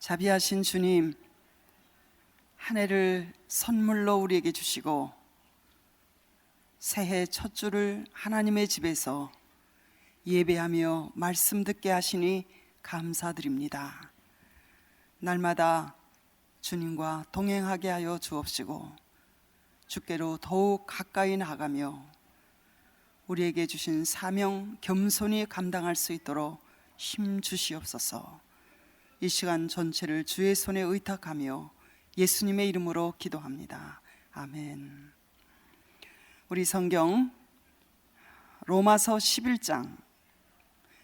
자비하신 주님, 한 해를 선물로 우리에게 주시고 새해 첫 주를 하나님의 집에서 예배하며 말씀 듣게 하시니 감사드립니다. 날마다 주님과 동행하게 하여 주옵시고 주께로 더욱 가까이 나가며 우리에게 주신 사명 겸손히 감당할 수 있도록 힘 주시옵소서. 이 시간 전체를 주의 손에 의탁하며 예수님의 이름으로 기도합니다. 아멘. 우리 성경 로마서 11장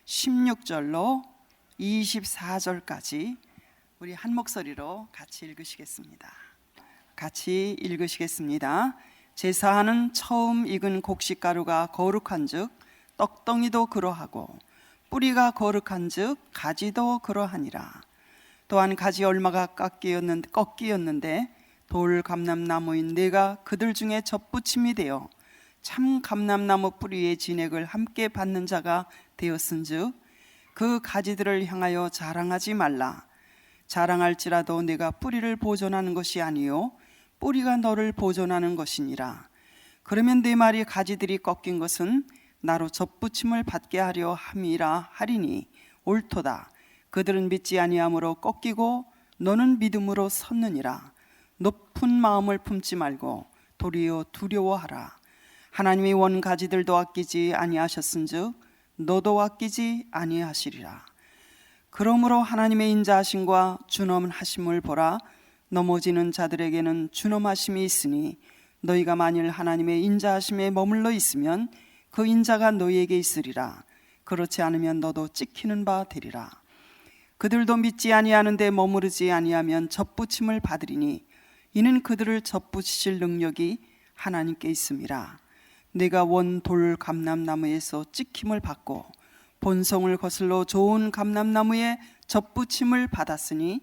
16절로 24절까지 우리 한 목소리로 같이 읽으시겠습니다. 같이 읽으시겠습니다. 제사하는 처음 익은 곡식가루가 거룩한즉 떡덩이도 그러하고 뿌리가 거룩한즉 가지도 그러하니라. 또한 가지 얼마가 꺾이었는데 돌 감람나무인 내가 그들 중에 접붙임이 되어 참 감람나무 뿌리의 진액을 함께 받는 자가 되었은즉 그 가지들을 향하여 자랑하지 말라. 자랑할지라도 내가 뿌리를 보존하는 것이 아니요 뿌리가 너를 보존하는 것이니라. 그러면 내 말이 가지들이 꺾인 것은 나로 접붙임을 받게 하려 함이라 하리니 옳도다. 그들은 믿지 아니함으로 꺾이고 너는 믿음으로 섰느니라. 높은 마음을 품지 말고 도리어 두려워하라. 하나님이 원 가지들도 아끼지 아니하셨은즉 너도 아끼지 아니하시리라. 그러므로 하나님의 인자하심과 준엄하심을 보라. 넘어지는 자들에게는 준엄하심이 있으니 너희가 만일 하나님의 인자하심에 머물러 있으면 그 인자가 너희에게 있으리라. 그렇지 않으면 너도 찍히는 바 되리라. 그들도 믿지 아니하는데 머무르지 아니하면 접붙임을 받으리니 이는 그들을 접붙이실 능력이 하나님께 있음이라. 내가 원 돌 감람나무에서 찍힘을 받고 본성을 거슬러 좋은 감람나무에 접붙임을 받았으니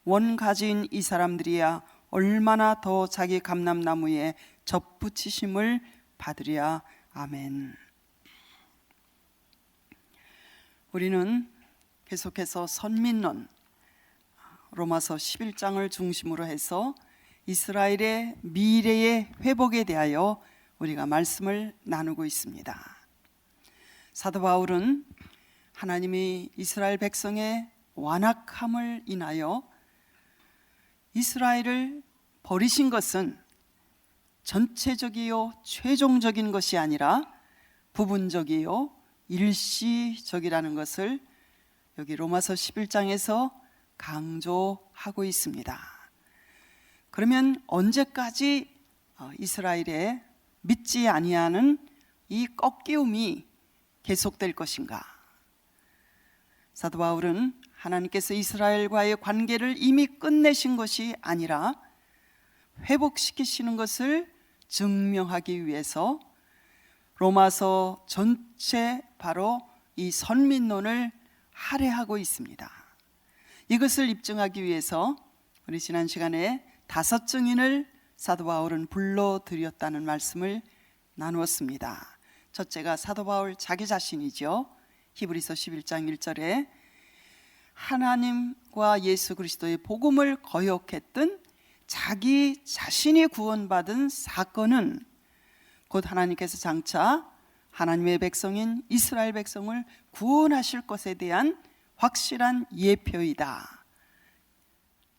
원 가지인 이 사람들이야 얼마나 더 자기 감람나무에 접붙이심을 받으랴. 아멘. 우리는 계속해서 선민론 로마서 11장을 중심으로 해서 이스라엘의 미래의 회복에 대하여 우리가 말씀을 나누고 있습니다. 사도 바울은 하나님이 이스라엘 백성의 완악함을 인하여 이스라엘을 버리신 것은 전체적이요 최종적인 것이 아니라 부분적이요 일시적이라는 것을 여기 로마서 11장에서 강조하고 있습니다. 그러면 언제까지 이스라엘의 믿지 아니하는 이 꺾이움이 계속될 것인가? 사도 바울은 하나님께서 이스라엘과의 관계를 이미 끝내신 것이 아니라 회복시키시는 것을 증명하기 위해서 로마서 전체 바로 이 선민론을 할애하고 있습니다. 이것을 입증하기 위해서 우리 지난 시간에 5 증인을 사도 바울은 불러드렸다는 말씀을 나누었습니다. 첫째가 사도 바울 자기 자신이죠. 히브리서 11장 1절에 하나님과 예수 그리스도의 복음을 거역했던 자기 자신이 구원받은 사건은 곧 하나님께서 장차 하나님의 백성인 이스라엘 백성을 구원하실 것에 대한 확실한 예표이다.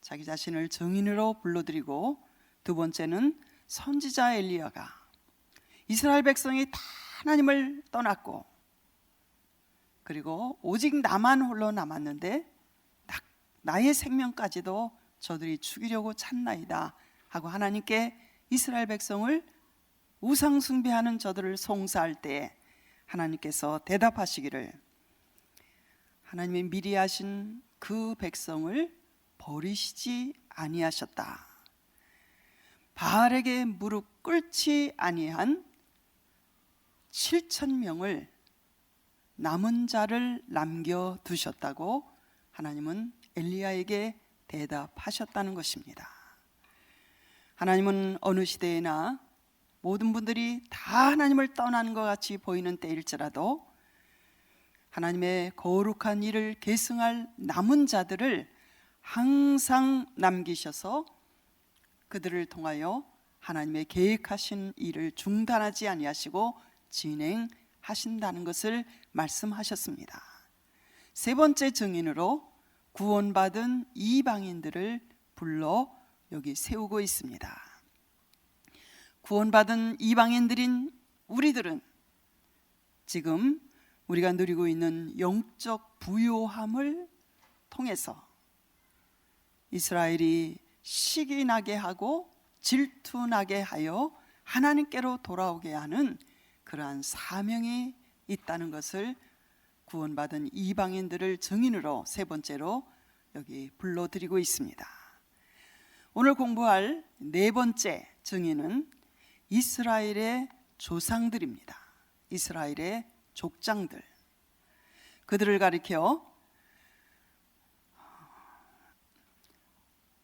자기 자신을 증인으로 불러드리고, 두 번째는 선지자 엘리야가 이스라엘 백성이 다 하나님을 떠났고 그리고 오직 나만 홀로 남았는데 나의 생명까지도 저들이 죽이려고 찾나이다 하고 하나님께 이스라엘 백성을 우상 숭배하는 저들을 송사할 때 하나님께서 대답하시기를 하나님의 미리 하신 그 백성을 버리시지 아니하셨다. 바알에게 무릎 꿇지 아니한 7,000명을 남은 자를 남겨두셨다고 하나님은 엘리야에게 대답하셨다는 것입니다. 하나님은 어느 시대에나 모든 분들이 다 하나님을 떠나는 것 같이 보이는 때일지라도 하나님의 거룩한 일을 계승할 남은 자들을 항상 남기셔서 그들을 통하여 하나님의 계획하신 일을 중단하지 아니하시고 진행하신다는 것을 말씀하셨습니다. 세 번째 증인으로 구원받은 이방인들을 불러 여기 세우고 있습니다. 구원받은 이방인들인 우리들은 지금 우리가 누리고 있는 영적 부요함을 통해서 이스라엘이 시기 나게 하고 질투 나게 하여 하나님께로 돌아오게 하는 그러한 사명이 있다는 것을 구원받은 이방인들을 증인으로 세 번째로 여기 불러드리고 있습니다. 오늘 공부할 네 번째 증인은 이스라엘의 조상들입니다. 이스라엘의 족장들. 그들을 가리켜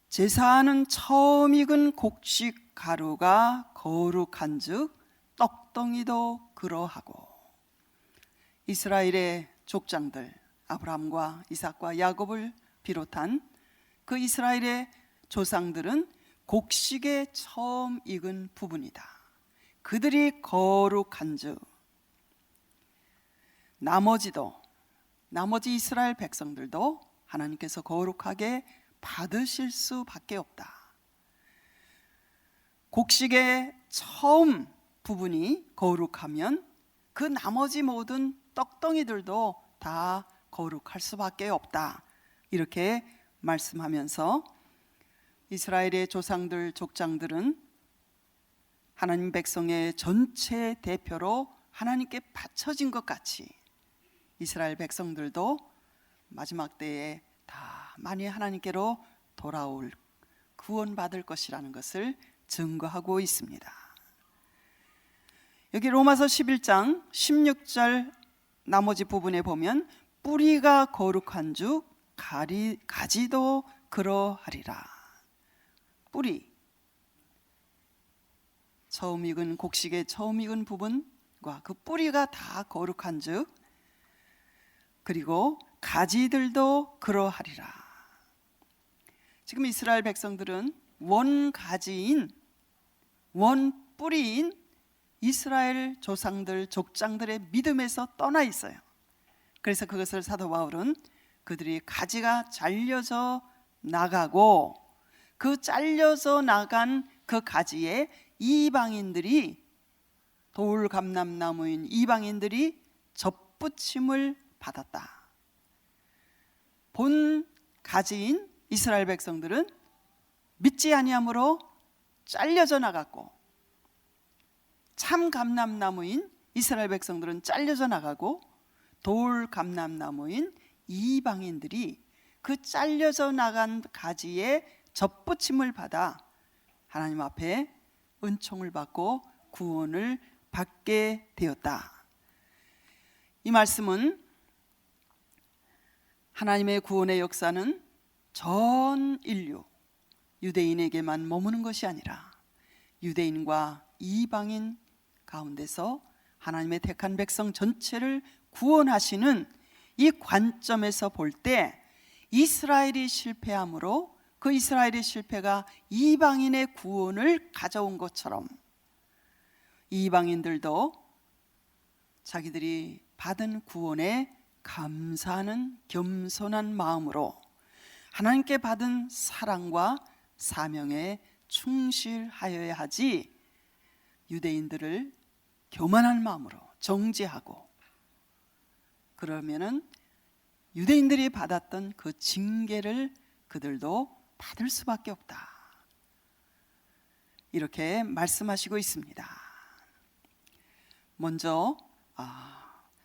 제사하는 처음 익은 곡식 가루가 거룩한 즉 떡덩이도 그러하고. 이스라엘의 족장들, 아브라함과 이삭과 야곱을 비롯한 그 이스라엘의 조상들은 곡식의 처음 익은 부분이다. 그들이 거룩한 즉 나머지 이스라엘 백성들도 하나님께서 거룩하게 받으실 수밖에 없다. 곡식의 처음 부분이 거룩하면 그 나머지 모든 떡덩이들도 다 거룩할 수밖에 없다. 이렇게 말씀하면서 이스라엘의 조상들, 족장들은 하나님 백성의 전체 대표로 하나님께 바쳐진 것 같이 이스라엘 백성들도 마지막 때에 다 많이 하나님께로 돌아올 구원받을 것이라는 것을 증거하고 있습니다. 여기 로마서 11장 16절 나머지 부분에 보면 뿌리가 거룩한 즉 가지도 그러하리라. 뿌리, 처음 익은 곡식의 처음 익은 부분과 그 뿌리가 다 거룩한 즉 그리고 가지들도 그러하리라. 지금 이스라엘 백성들은 원가지인 원뿌리인 이스라엘 조상들 족장들의 믿음에서 떠나 있어요. 그래서 그것을 사도 바울은 그들이 가지가 잘려져 나가고 그 잘려져 나간 그 가지에 이방인들이 돌감람나무인 이방인들이 접붙임을 받았다. 본 가지인 이스라엘 백성들은 믿지 아니함으로 잘려져 나갔고 참 감람나무인 이스라엘 백성들은 잘려져 나가고 돌감람나무인 이방인들이 그 잘려져 나간 가지에 접붙임을 받아 하나님 앞에 은총을 받고 구원을 받게 되었다. 이 말씀은 하나님의 구원의 역사는 전 인류 유대인에게만 머무는 것이 아니라 유대인과 이방인 가운데서 하나님의 택한 백성 전체를 구원하시는 이 관점에서 볼 때 이스라엘이 실패함으로 그 이스라엘의 실패가 이방인의 구원을 가져온 것처럼 이방인들도 자기들이 받은 구원에 감사하는 겸손한 마음으로 하나님께 받은 사랑과 사명에 충실하여야 하지 유대인들을 교만한 마음으로 정죄하고 그러면은 유대인들이 받았던 그 징계를 그들도 받을 수밖에 없다. 이렇게 말씀하시고 있습니다. 먼저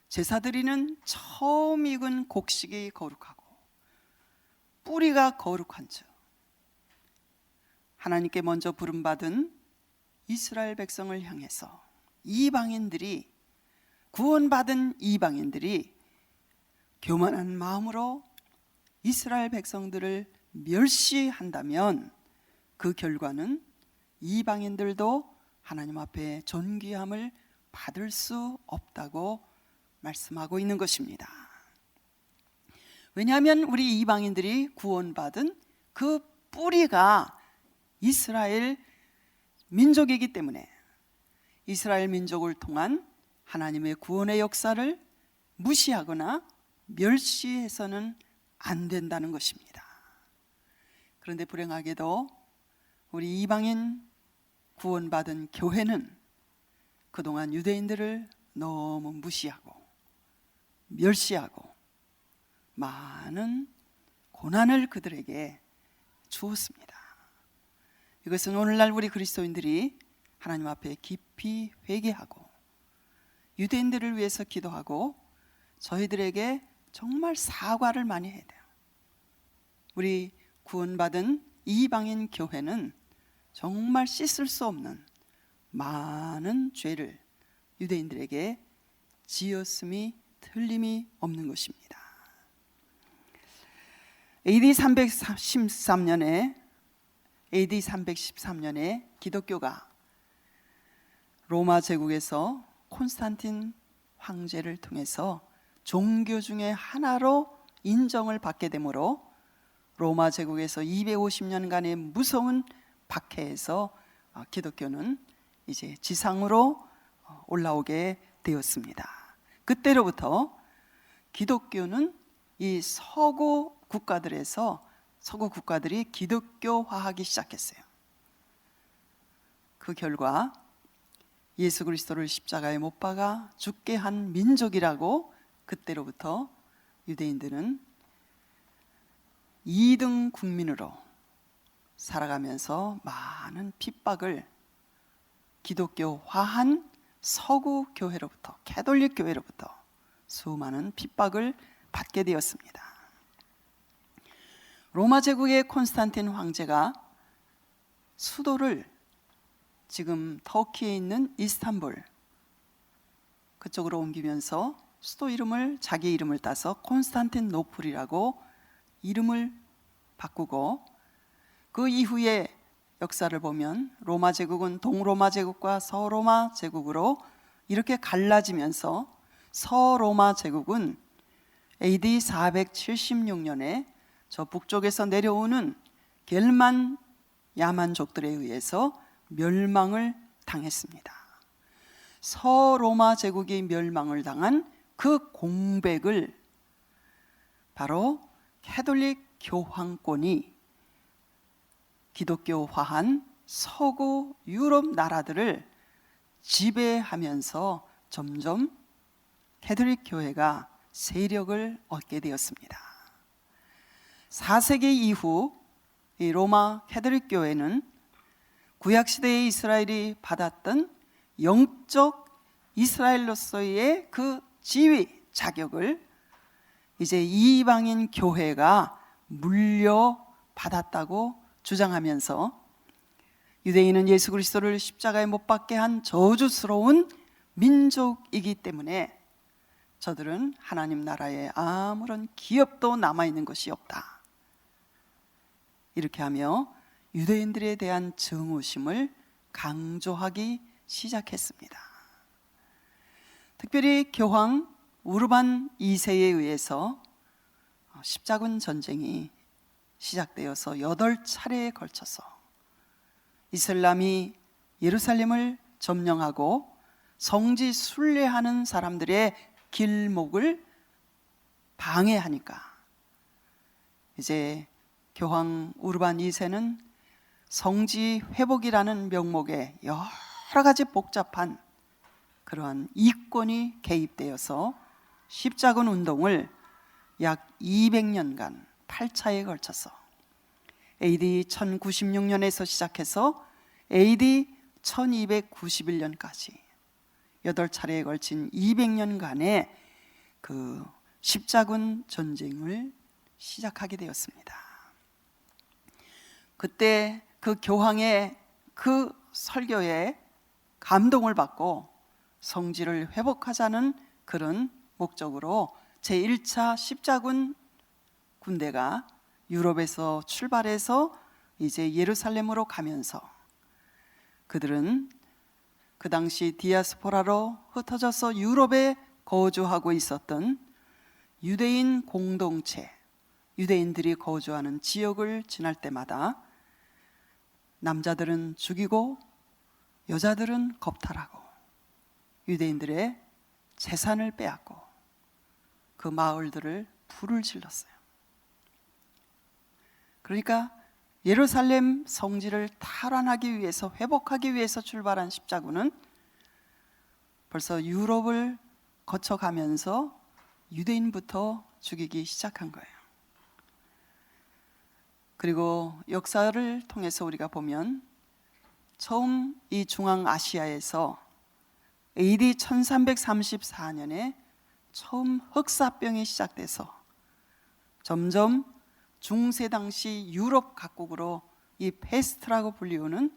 제사 드리는 처음 익은 곡식이 거룩하고 뿌리가 거룩한 즉 하나님께 먼저 부름받은 이스라엘 백성을 향해서 이방인들이 구원받은 이방인들이 교만한 마음으로 이스라엘 백성들을 멸시한다면 그 결과는 이방인들도 하나님 앞에 존귀함을 받을 수 없다고 말씀하고 있는 것입니다. 왜냐하면 우리 이방인들이 구원받은 그 뿌리가 이스라엘 민족이기 때문에 이스라엘 민족을 통한 하나님의 구원의 역사를 무시하거나 멸시해서는 안 된다는 것입니다. 그런데 불행하게도 우리 이방인 구원받은 교회는 그동안 유대인들을 너무 무시하고 멸시하고 많은 고난을 그들에게 주었습니다. 이것은 오늘날 우리 그리스도인들이 하나님 앞에 깊이 회개하고 유대인들을 위해서 기도하고 저희들에게 정말 사과를 많이 해야 돼요. 우리 구원받은 이방인 교회는 정말 씻을 수 없는 많은 죄를 유대인들에게 지었음이 틀림이 없는 것입니다. AD 313년에 기독교가 로마 제국에서 콘스탄틴 황제를 통해서 종교 중에 하나로 인정을 받게 되므로 로마 제국에서 250년간의 무서운 박해에서 기독교는 이제 지상으로 올라오게 되었습니다. 그때로부터 기독교는 이 서구 국가들이 기독교화하기 시작했어요. 그 결과 예수 그리스도를 십자가에 못 박아 죽게 한 민족이라고 그때로부터 유대인들은 2등 국민으로 살아가면서 많은 핍박을 기독교화한 서구 교회로부터, 캐톨릭 교회로부터 수많은 핍박을 받게 되었습니다. 로마 제국의 콘스탄틴 황제가 수도를 지금 터키에 있는 이스탄불 그쪽으로 옮기면서 수도 이름을 자기 이름을 따서 콘스탄틴노플이라고 이름을 바꾸고, 그 이후에 역사를 보면 로마 제국은 동로마 제국과 서로마 제국으로 이렇게 갈라지면서 서로마 제국은 AD 476년에 저 북쪽에서 내려오는 겔만 야만족들에 의해서 멸망을 당했습니다. 서로마 제국이 멸망을 당한 그 공백을 바로 캐톨릭 교황권이 기독교화한 서구 유럽 나라들을 지배하면서 점점 캐톨릭 교회가 세력을 얻게 되었습니다. 4세기 이후 이 로마 캐톨릭 교회는 구약시대의 이스라엘이 받았던 영적 이스라엘로서의 그 지위, 자격을 이제 이방인 교회가 물려받았다고 주장하면서 유대인은 예수 그리스도를 십자가에 못 박게 한 저주스러운 민족이기 때문에 저들은 하나님 나라에 아무런 기업도 남아있는 것이 없다, 이렇게 하며 유대인들에 대한 증오심을 강조하기 시작했습니다. 특별히 교황 우르반 2세에 의해서 십자군 전쟁이 시작되어서 8차례에 걸쳐서 이슬람이 예루살렘을 점령하고 성지 순례하는 사람들의 길목을 방해하니까 이제 교황 우르반 2세는 성지 회복이라는 명목에 여러 가지 복잡한 그러한 이권이 개입되어서 십자군 운동을 약 200년간 8차에 걸쳐서 AD 1096년에서 시작해서 AD 1291년까지 8차례에 걸친 200년간의 그 십자군 전쟁을 시작하게 되었습니다. 그때 그 교황의 그 설교에 감동을 받고 성지를 회복하자는 그런 목적으로 제1차 십자군 군대가 유럽에서 출발해서 이제 예루살렘으로 가면서 그들은 그 당시 디아스포라로 흩어져서 유럽에 거주하고 있었던 유대인 공동체, 유대인들이 거주하는 지역을 지날 때마다 남자들은 죽이고 여자들은 겁탈하고 유대인들의 재산을 빼앗고 그 마을들을 불을 질렀어요. 그러니까 예루살렘 성지를 탈환하기 위해서, 회복하기 위해서 출발한 십자군은 벌써 유럽을 거쳐가면서 유대인부터 죽이기 시작한 거예요. 그리고 역사를 통해서 우리가 보면 처음 이 중앙아시아에서 AD 1334년에 처음 흑사병이 시작돼서 점점 중세 당시 유럽 각국으로 이 페스트라고 불리우는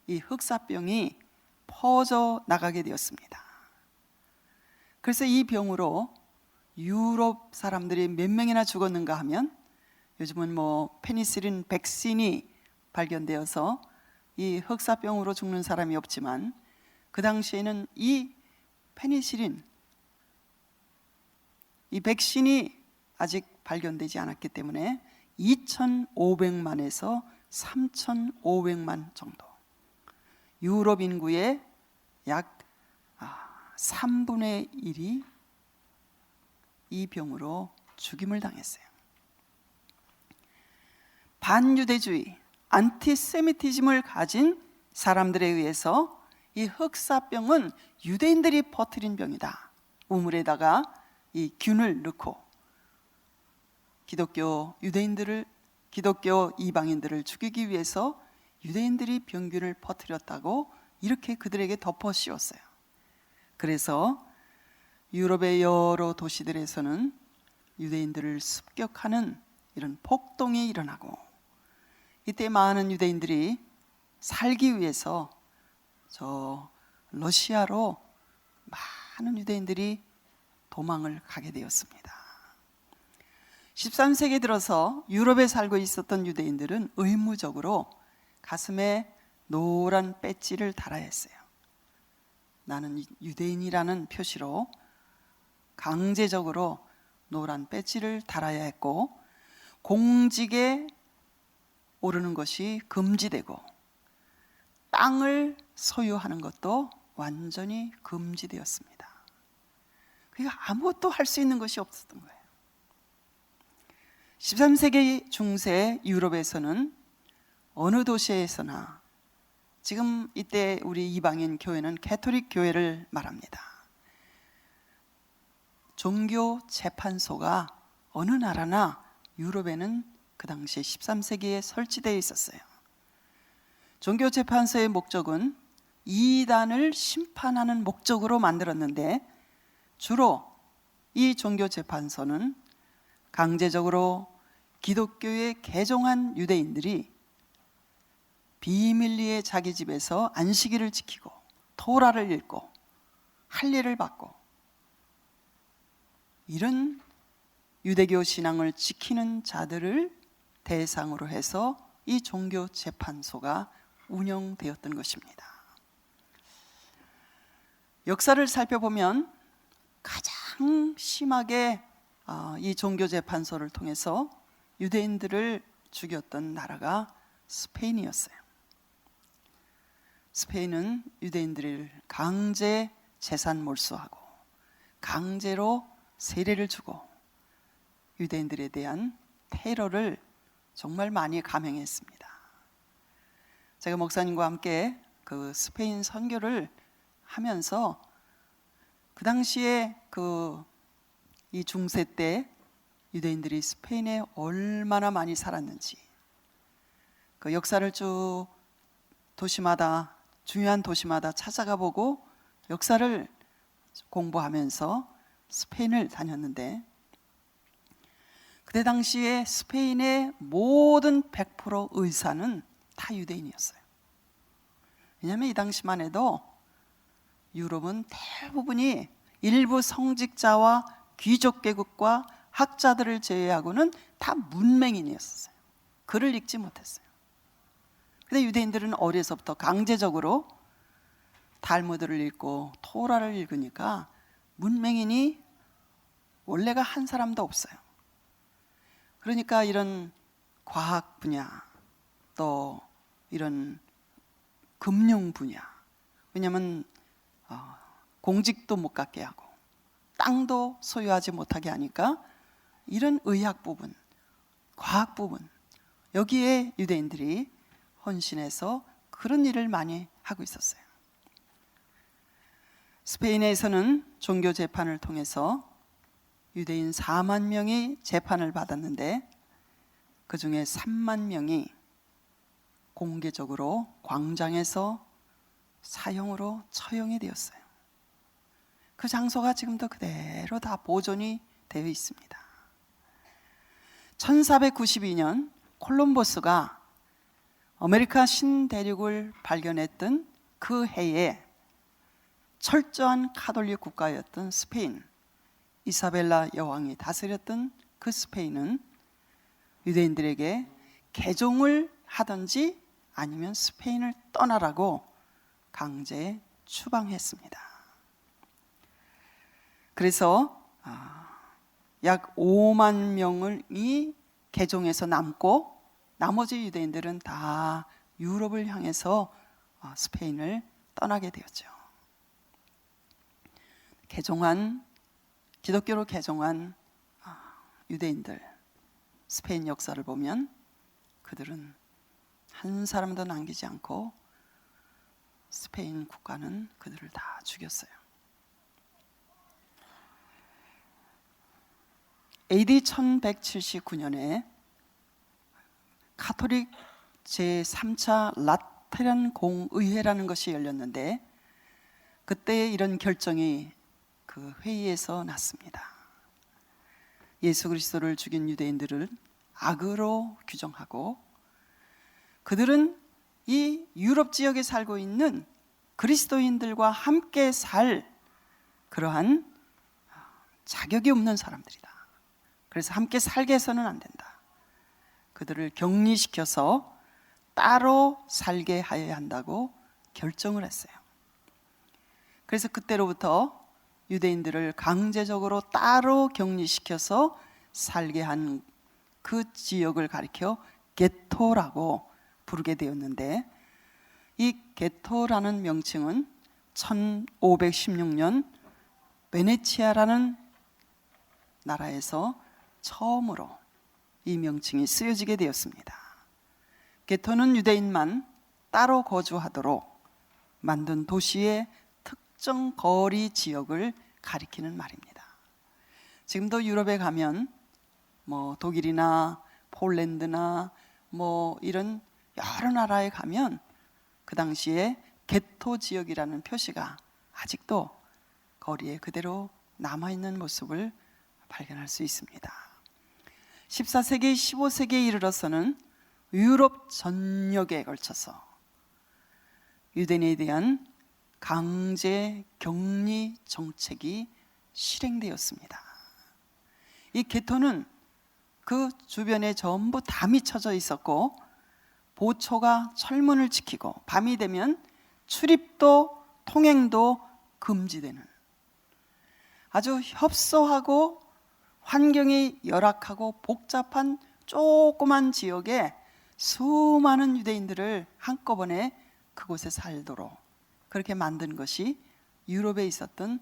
이 흑사병이 퍼져 나가게 되었습니다. 그래서 이 병으로 유럽 사람들이 몇 명이나 죽었는가 하면 요즘은 뭐 페니실린 백신이 발견되어서 이 흑사병으로 죽는 사람이 없지만 그 당시에는 이 페니실린, 이 백신이 아직 발견되지 않았기 때문에 2,500만에서 3,500만 정도, 유럽 인구의 약 3분의 1이 이 병으로 죽임을 당했어요. 반유대주의, 안티세미티즘을 가진 사람들에 의해서 이 흑사병은 유대인들이 퍼뜨린 병이다. 우물에다가 이 균을 넣고 기독교 이방인들을 죽이기 위해서 유대인들이 병균을 퍼뜨렸다고 이렇게 그들에게 덮어 씌웠어요. 그래서 유럽의 여러 도시들에서는 유대인들을 습격하는 이런 폭동이 일어나고, 이때 많은 유대인들이 살기 위해서 저 러시아로 많은 유대인들이 도망을 가게 되었습니다. 13세기 들어서 유럽에 살고 있었던 유대인들은 의무적으로 가슴에 노란 배지를 달아야 했어요. 나는 유대인이라는 표시로 강제적으로 노란 배지를 달아야 했고, 공직에 오르는 것이 금지되고 땅을 소유하는 것도 완전히 금지되었습니다. 그러니까 아무것도 할 수 있는 것이 없었던 거예요. 13세기 중세 유럽에서는 어느 도시에서나, 지금 이때 우리 이방인 교회는 가톨릭 교회를 말합니다. 종교 재판소가 어느 나라나 유럽에는 그 당시 13세기에 설치되어 있었어요. 종교 재판소의 목적은 이단을 심판하는 목적으로 만들었는데, 주로 이 종교 재판소는 강제적으로 기독교에 개종한 유대인들이 비밀리에 자기 집에서 안식일을 지키고 토라를 읽고 할례를 받고 이런 유대교 신앙을 지키는 자들을 대상으로 해서 이 종교 재판소가 운영되었던 것입니다. 역사를 살펴보면 가장 심하게 이 종교 재판소를 통해서 유대인들을 죽였던 나라가 스페인이었어요. 스페인은 유대인들을 강제 재산 몰수하고 강제로 세례를 주고 유대인들에 대한 테러를 정말 많이 감행했습니다. 제가 목사님과 함께 그 스페인 선교를 하면서 그 당시에 이 중세 때 유대인들이 스페인에 얼마나 많이 살았는지, 그 역사를 쭉 도시마다, 중요한 도시마다 찾아가 보고 역사를 공부하면서 스페인을 다녔는데, 그때 당시에 스페인의 모든 100% 의사는 다 유대인이었어요. 왜냐하면 이 당시만 해도 유럽은 대부분이 일부 성직자와 귀족 계급과 학자들을 제외하고는 다 문맹인이었어요. 글을 읽지 못했어요. 근데 유대인들은 어려서부터 강제적으로 달무드를 읽고 토라를 읽으니까 문맹인이 원래가 한 사람도 없어요. 그러니까 이런 과학 분야, 또 이런 금융 분야, 왜냐하면 공직도 못 갖게 하고 땅도 소유하지 못하게 하니까 이런 의학 부분, 과학 부분, 여기에 유대인들이 헌신해서 그런 일을 많이 하고 있었어요. 스페인에서는 종교 재판을 통해서 유대인 4만 명이 재판을 받았는데 그 중에 3만 명이 공개적으로 광장에서 사형으로 처형이 되었어요. 그 장소가 지금도 그대로 다 보존이 되어 있습니다. 1492년 콜럼버스가 아메리카 신대륙을 발견했던 그 해에 철저한 카톨릭 국가였던 스페인, 이사벨라 여왕이 다스렸던 그 스페인은 유대인들에게 개종을 하든지 아니면 스페인을 떠나라고 강제 추방했습니다. 그래서 약 5만 명이 개종해서 남고 나머지 유대인들은 다 유럽을 향해서 스페인을 떠나게 되었죠. 기독교로 개종한 유대인들, 스페인 역사를 보면 그들은 한 사람도 남기지 않고 스페인 국가는 그들을 다 죽였어요. AD 1179년에 카톨릭 제3차 라테란 공의회라는 것이 열렸는데 그때 이런 결정이 그 회의에서 났습니다. 예수 그리스도를 죽인 유대인들을 악으로 규정하고 그들은 이 유럽 지역에 살고 있는 그리스도인들과 함께 살 그러한 자격이 없는 사람들이다. 그래서 함께 살게 해서는 안 된다. 그들을 격리시켜서 따로 살게 하여야 한다고 결정을 했어요. 그래서 그때로부터 유대인들을 강제적으로 따로 격리시켜서 살게 한 그 지역을 가리켜 게토라고 부르게 되었는데 이 게토라는 명칭은 1516년 베네치아라는 나라에서 처음으로 이 명칭이 쓰여지게 되었습니다. 게토는 유대인만 따로 거주하도록 만든 도시의 특정 거리 지역을 가리키는 말입니다. 지금도 유럽에 가면 독일이나 폴란드나 이런 여러 나라에 가면 그 당시에 게토 지역이라는 표시가 아직도 거리에 그대로 남아있는 모습을 발견할 수 있습니다. 14세기, 15세기에 이르러서는 유럽 전역에 걸쳐서 유대인에 대한 강제 격리 정책이 실행되었습니다. 이 게토는 그 주변에 전부 담이 쳐져 있었고 보초가 철문을 지키고 밤이 되면 출입도 통행도 금지되는 아주 협소하고 환경이 열악하고 복잡한 조그만 지역에 수많은 유대인들을 한꺼번에 그곳에 살도록 그렇게 만든 것이 유럽에 있었던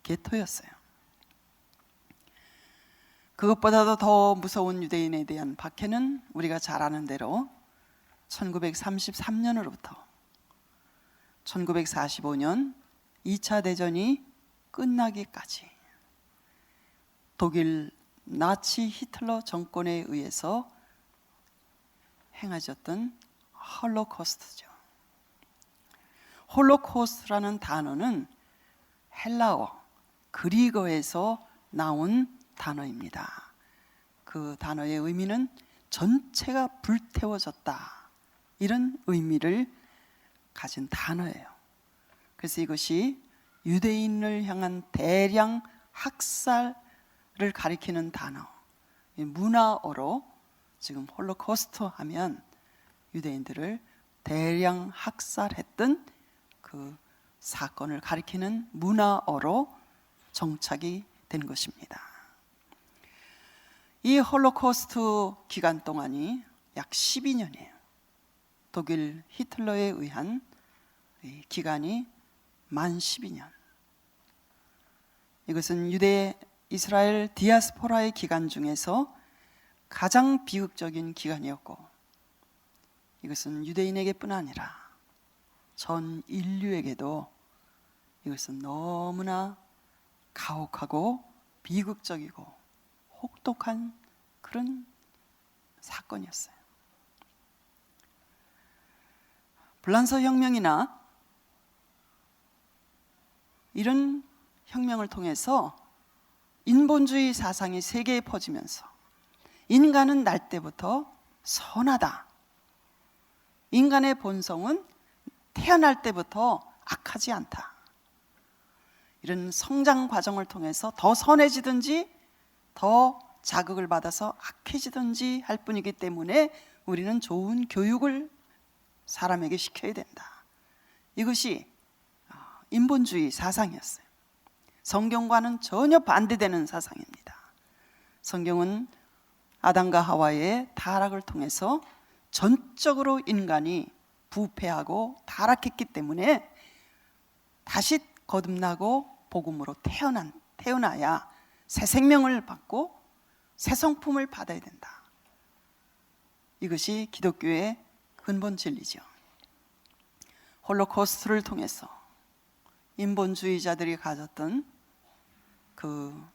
게토였어요. 그것보다도 더 무서운 유대인에 대한 박해는 우리가 잘 아는 대로 1933년으로부터 1945년 2차 대전이 끝나기까지 독일 나치 히틀러 정권에 의해서 행해졌던 홀로코스트죠. 홀로코스트라는 단어는 헬라어, 그리거에서 나온 단어입니다. 그 단어의 의미는 전체가 불태워졌다, 이런 의미를 가진 단어예요. 그래서 이것이 유대인을 향한 대량 학살을 가리키는 단어, 문화어로 지금 홀로코스트 하면 유대인들을 대량 학살했던 그 사건을 가리키는 문화어로 정착이 된 것입니다. 이 홀로코스트 기간 동안이 약 12년이에요. 독일 히틀러에 의한 이 기간이 만 12년. 이것은 유대 이스라엘 디아스포라의 기간 중에서 가장 비극적인 기간이었고, 이것은 유대인에게뿐 아니라 전 인류에게도 이것은 너무나 가혹하고 비극적이고 혹독한 그런 사건이었어요. 불란서 혁명이나 이런 혁명을 통해서 인본주의 사상이 세계에 퍼지면서 인간은 날 때부터 선하다. 인간의 본성은 태어날 때부터 악하지 않다. 이런 성장 과정을 통해서 더 선해지든지 더 자극을 받아서 악해지든지 할 뿐이기 때문에 우리는 좋은 교육을 사람에게 시켜야 된다. 이것이 인본주의 사상이었어요. 성경과는 전혀 반대되는 사상입니다. 성경은 아담과 하와의 타락을 통해서 전적으로 인간이 부패하고 타락했기 때문에 다시 거듭나고 복음으로 태어나야 새 생명을 받고 새 성품을 받아야 된다. 이것이 기독교의 근본 진리죠. 홀로코스트를 통해서 인본주의자들이 가졌던 그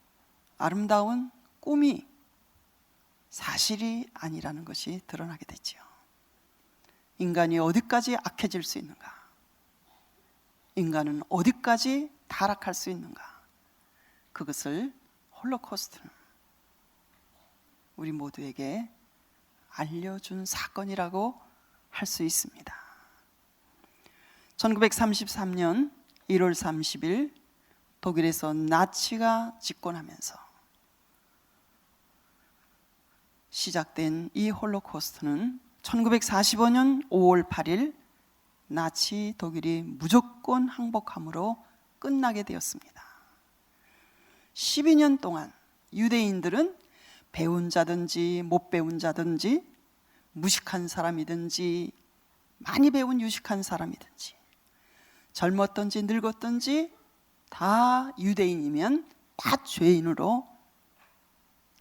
아름다운 꿈이 사실이 아니라는 것이 드러나게 됐죠. 인간이 어디까지 악해질 수 있는가? 인간은 어디까지 타락할 수 있는가? 그것을 홀로코스트는 우리 모두에게 알려준 사건이라고 할 수 있습니다. 1933년 1월 30일 독일에서 나치가 집권하면서 시작된 이 홀로코스트는 1945년 5월 8일 나치 독일이 무조건 항복함으로 끝나게 되었습니다. 12년 동안 유대인들은 배운 자든지 못 배운 자든지 무식한 사람이든지 많이 배운 유식한 사람이든지 젊었든지 늙었든지 다 유대인이면 다 죄인으로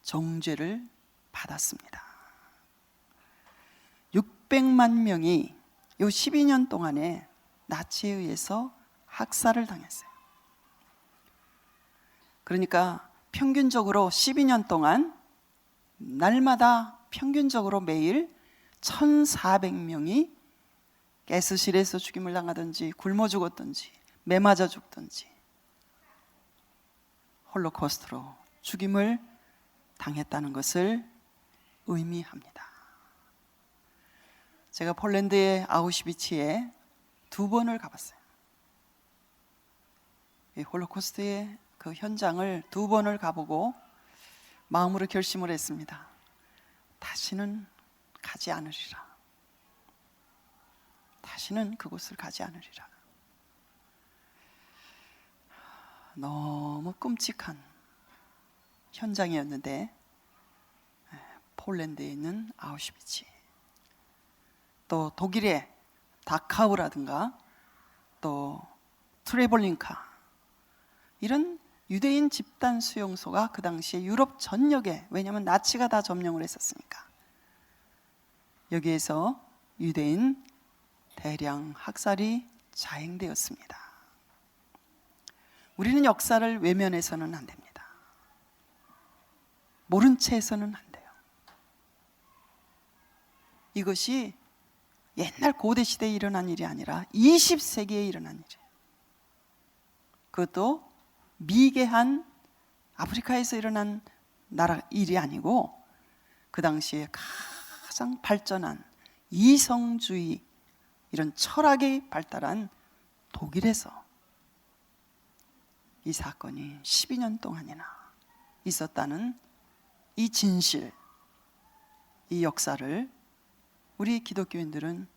정죄를 받았습니다. 600만 명이 이 12년 동안에 나치에 의해서 학살을 당했어요. 그러니까 평균적으로 12년 동안 날마다 평균적으로 매일 1,400명이 가스실에서 죽임을 당하든지 굶어 죽었든지 매 맞아 죽든지 홀로코스트로 죽임을 당했다는 것을 의미합니다. 제가 폴란드의 아우슈비츠에 2번을 가봤어요. 이 홀로코스트의 그 현장을 2번을 가보고 마음으로 결심을 했습니다. 다시는 가지 않으리라. 다시는 그곳을 가지 않으리라. 너무 끔찍한 현장이었는데 폴란드에 있는 아우슈비츠, 또 독일의 다카우라든가 또 트레볼린카, 이런 유대인 집단 수용소가 그 당시에 유럽 전역에, 왜냐하면 나치가 다 점령을 했었으니까, 여기에서 유대인 대량 학살이 자행되었습니다. 우리는 역사를 외면해서는 안 됩니다. 모른 채 해서는 안 돼요. 이것이 옛날 고대 시대에 일어난 일이 아니라 20세기에 일어난 일이에요. 그것도 미개한 아프리카에서 일어난 일이 아니고 그 당시에 가장 발전한 이성주의, 이런 철학이 발달한 독일에서 이 사건이 12년 동안이나 있었다는 이 진실, 이 역사를 우리 기독교인들은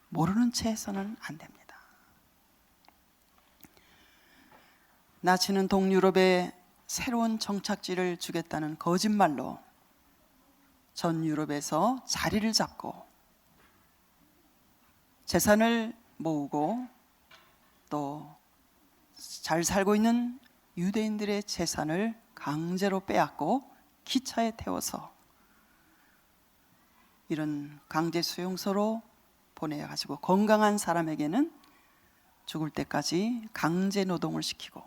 모르는 채 해서는 안 됩니다. 나치는 동유럽에 새로운 정착지를 주겠다는 거짓말로 전 유럽에서 자리를 잡고 재산을 모으고 또 잘 살고 있는 유대인들의 재산을 강제로 빼앗고 기차에 태워서 이런 강제 수용소로 보내가지고 건강한 사람에게는 죽을 때까지 강제 노동을 시키고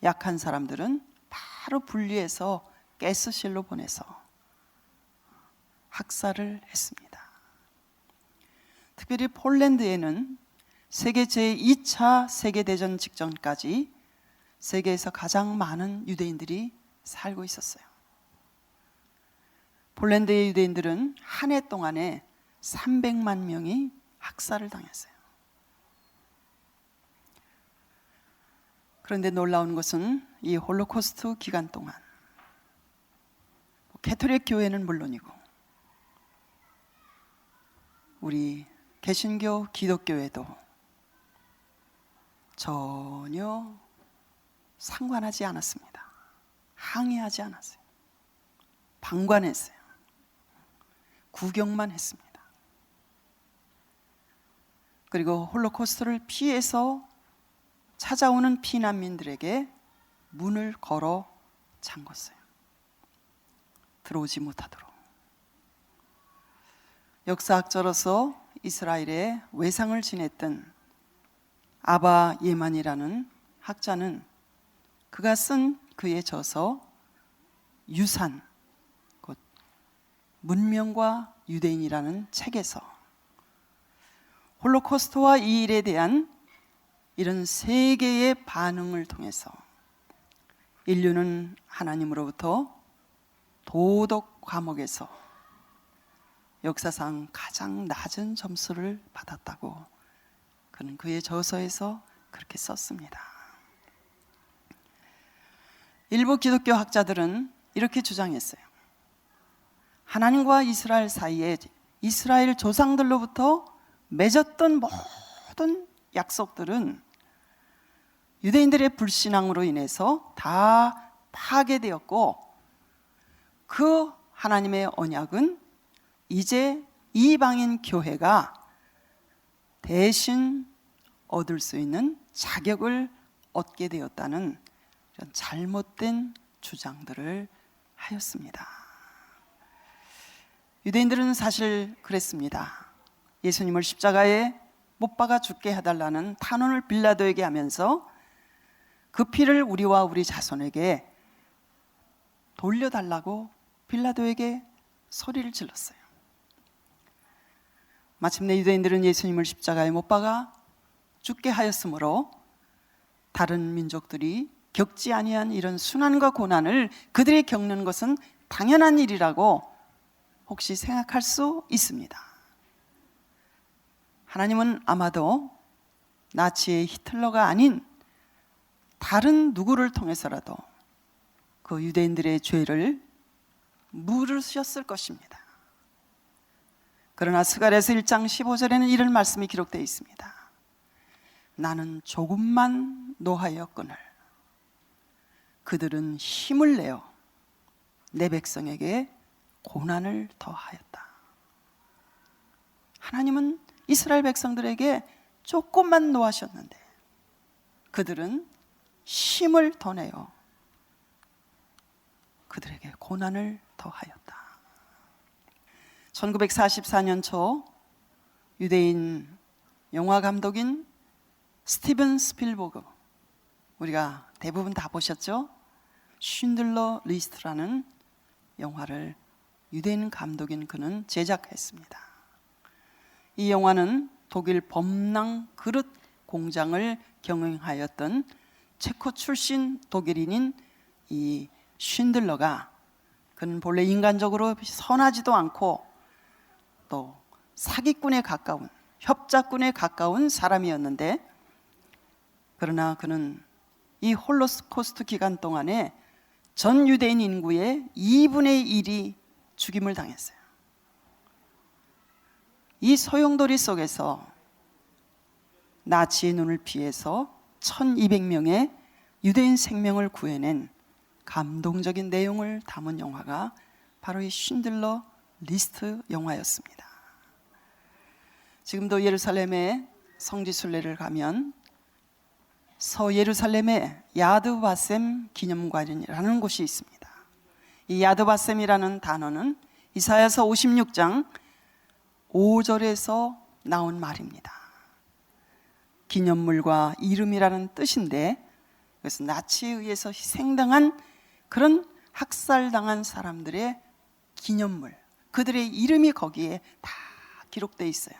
약한 사람들은 바로 분리해서 가스실로 보내서 학살을 했습니다. 특별히 폴란드에는 세계 제2차 세계대전 직전까지 세계에서 가장 많은 유대인들이 살고 있었어요. 폴란드의 유대인들은 한 해 동안에 300만 명이 학살을 당했어요. 그런데 놀라운 것은 이 홀로코스트 기간 동안 가톨릭 교회는 물론이고 우리 개신교 기독교회도 전혀 상관하지 않았습니다. 항의하지 않았어요. 방관했어요. 구경만 했습니다. 그리고 홀로코스트를 피해서 찾아오는 피난민들에게 문을 걸어 잠궜어요. 들어오지 못하도록. 역사학자로서 이스라엘의 외상을 지냈던 아바 예만이라는 학자는 그가 쓴 그의 저서 유산, 곧 문명과 유대인이라는 책에서 홀로코스트와 이 일에 대한 이런 세 개의 반응을 통해서 인류는 하나님으로부터 도덕 과목에서 역사상 가장 낮은 점수를 받았다고 그는 그의 저서에서 그렇게 썼습니다. 일부 기독교 학자들은 이렇게 주장했어요. 하나님과 이스라엘 사이에 이스라엘 조상들로부터 맺었던 모든 약속들은 유대인들의 불신앙으로 인해서 다 파괴되었고 그 하나님의 언약은 이제 이방인 교회가 대신 얻을 수 있는 자격을 얻게 되었다는 이런 잘못된 주장들을 하였습니다. 유대인들은 사실 그랬습니다. 예수님을 십자가에 못 박아 죽게 해달라는 탄원을 빌라도에게 하면서 그 피를 우리와 우리 자손에게 돌려달라고 빌라도에게 소리를 질렀어요. 마침내 유대인들은 예수님을 십자가에 못 박아 죽게 하였으므로 다른 민족들이 겪지 아니한 이런 순환과 고난을 그들이 겪는 것은 당연한 일이라고 혹시 생각할 수 있습니다. 하나님은 아마도 나치의 히틀러가 아닌 다른 누구를 통해서라도 그 유대인들의 죄를 물으셨을 것입니다. 그러나 스가랴서 1장 15절에는 이런 말씀이 기록되어 있습니다. 나는 조금만 노하였거늘 그들은 힘을 내어 내 백성에게 고난을 더하였다. 하나님은 이스라엘 백성들에게 조금만 노하셨는데 그들은 힘을 더 내어 그들에게 고난을 더하였다. 1944년 초 유대인 영화 감독인 스티븐 스필버그, 우리가 대부분 다 보셨죠? 쉰들러 리스트라는 영화를 유대인 감독인 그는 제작했습니다. 이 영화는 독일 범랑 그릇 공장을 경영하였던 체코 출신 독일인인 이 쉰들러가 그는 본래 인간적으로 선하지도 않고 또 사기꾼에 가까운 협작꾼에 가까운 사람이었는데 그러나 그는 이 홀로코스트 기간 동안에 전 유대인 인구의 2분의 1이 죽임을 당했어요. 이 소용돌이 속에서 나치의 눈을 피해서 1200명의 유대인 생명을 구해낸 감동적인 내용을 담은 영화가 바로 이 쉰들러 리스트 영화였습니다. 지금도 예루살렘의 성지순례를 가면 서예루살렘의 야드바셈 기념관이라는 곳이 있습니다. 이 야드바셈이라는 단어는 이사야서 56장 5절에서 나온 말입니다. 기념물과 이름이라는 뜻인데, 그래서 나치에 의해서 희생당한 그런 학살당한 사람들의 기념물, 그들의 이름이 거기에 다 기록되어 있어요.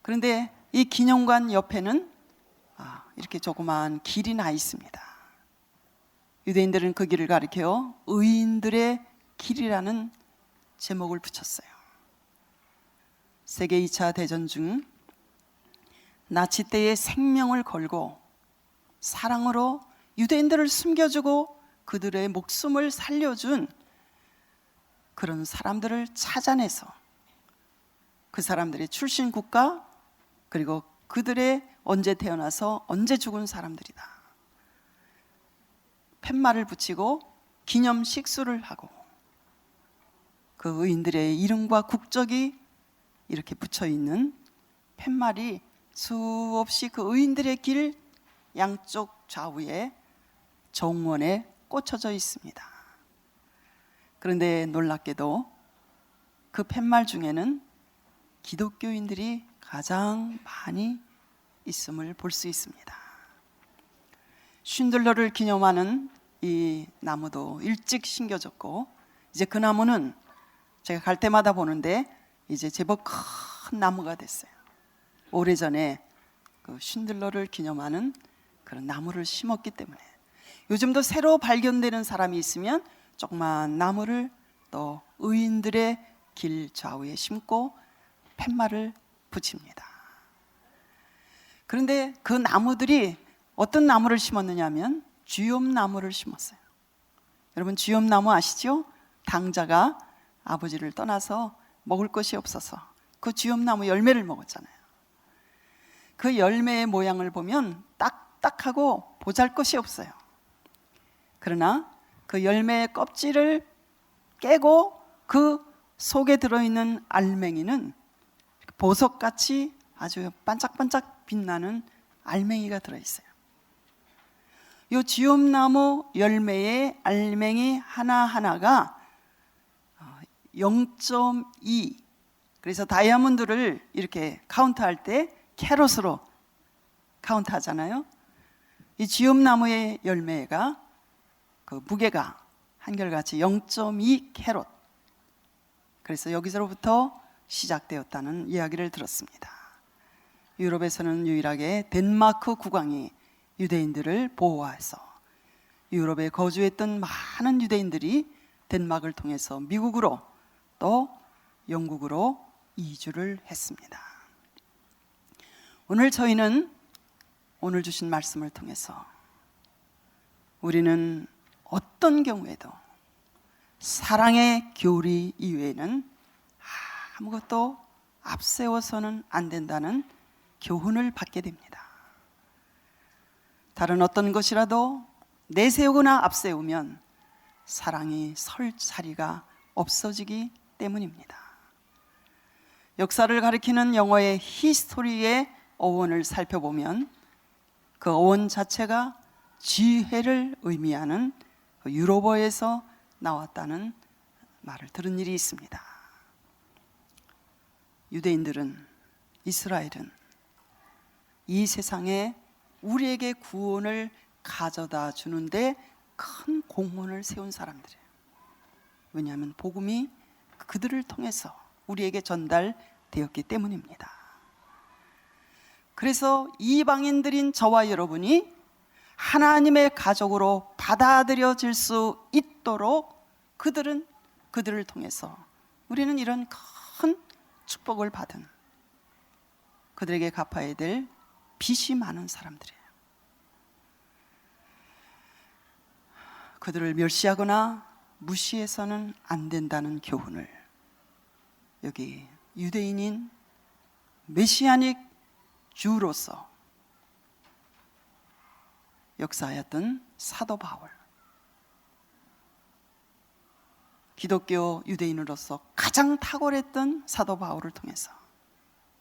그런데 이 기념관 옆에는 이렇게 조그마한 길이 나 있습니다. 유대인들은 그 길을 가리켜 의인들의 길이라는 제목을 붙였어요. 세계 2차 대전 중 나치 때의 생명을 걸고 사랑으로 유대인들을 숨겨주고 그들의 목숨을 살려준 그런 사람들을 찾아내서 그 사람들의 출신 국가, 그리고 그들의 언제 태어나서 언제 죽은 사람들이다, 팻말을 붙이고 기념 식수를 하고 그 의인들의 이름과 국적이 이렇게 붙여 있는 팻말이 수없이 그 의인들의 길 양쪽 좌우에 정원에 꽂혀져 있습니다. 그런데 놀랍게도 그 팻말 중에는 기독교인들이 가장 많이 있음을 볼 수 있습니다. 쉰들러를 기념하는 이 나무도 일찍 심겨졌고, 이제 그 나무는 제가 갈 때마다 보는데 이제 제법 큰 나무가 됐어요. 오래전에 그 쉰들러를 기념하는 그런 나무를 심었기 때문에 요즘도 새로 발견되는 사람이 있으면 조그만 나무를 또 의인들의 길 좌우에 심고 팻말을 붙입니다. 그런데 그 나무들이 어떤 나무를 심었느냐 하면 쥐엄나무를 심었어요. 여러분, 쥐엄나무 아시죠? 당자가 아버지를 떠나서 먹을 것이 없어서 그 쥐엄나무 열매를 먹었잖아요. 그 열매의 모양을 보면 딱딱하고 보잘것이 없어요. 그러나 그 열매의 껍질을 깨고 그 속에 들어있는 알맹이는 보석같이 아주 반짝반짝 빛나는 알맹이가 들어있어요. 이 쥐엄나무 열매의 알맹이 하나하나가 0.2, 그래서 다이아몬드를 이렇게 카운트할 때 캐럿으로 카운트하잖아요. 이 쥐엄나무의 열매가 그 무게가 한결같이 0.2 캐럿, 그래서 여기서부터 시작되었다는 이야기를 들었습니다. 유럽에서는 유일하게 덴마크 국왕이 유대인들을 보호해서 유럽에 거주했던 많은 유대인들이 덴마크를 통해서 미국으로 또 영국으로 이주를 했습니다. 오늘 저희는 오늘 주신 말씀을 통해서 우리는 어떤 경우에도 사랑의 교리 이외에는 아무것도 앞세워서는 안 된다는 교훈을 받게 됩니다. 다른 어떤 것이라도 내세우거나 앞세우면 사랑이 설 자리가 없어지기 때문입니다. 역사를 가리키는 영어의 히스토리의 어원을 살펴보면 그 어원 자체가 지혜를 의미하는 유럽어에서 나왔다는 말을 들은 일이 있습니다. 유대인들은, 이스라엘은 이 세상에 우리에게 구원을 가져다 주는데 큰 공헌을 세운 사람들이에요. 왜냐하면 복음이 그들을 통해서 우리에게 전달되었기 때문입니다. 그래서 이방인들인 저와 여러분이 하나님의 가족으로 받아들여질 수 있도록 그들을 통해서 우리는 이런 큰 축복을 받은, 그들에게 갚아야 될 빚이 많은 사람들이에요. 그들을 멸시하거나 무시해서는 안 된다는 교훈을 여기 유대인인 메시아닉 주로서 역사하였던 사도 바울, 기독교 유대인으로서 가장 탁월했던 사도 바울을 통해서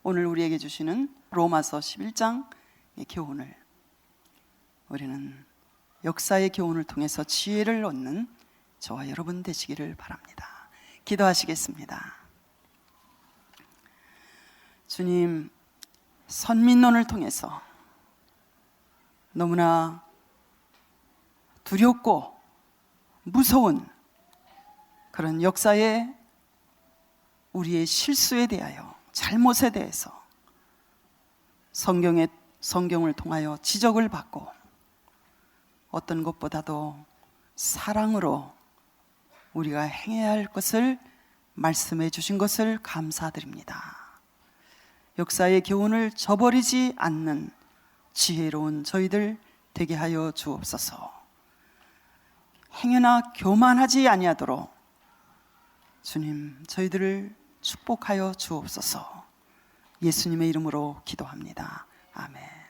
오늘 우리에게 주시는 로마서 11장의 교훈을 우리는 역사의 교훈을 통해서 지혜를 얻는 저와 여러분 되시기를 바랍니다. 기도하시겠습니다. 주님, 선민론을 통해서 너무나 두렵고 무서운 그런 역사에 우리의 실수에 대하여, 잘못에 대해서 성경을 통하여 지적을 받고 어떤 것보다도 사랑으로 우리가 행해야 할 것을 말씀해 주신 것을 감사드립니다. 역사의 교훈을 저버리지 않는 지혜로운 저희들 되게 하여 주옵소서. 행여나 교만하지 아니하도록 주님, 저희들을 축복하여 주옵소서. 예수님의 이름으로 기도합니다. 아멘.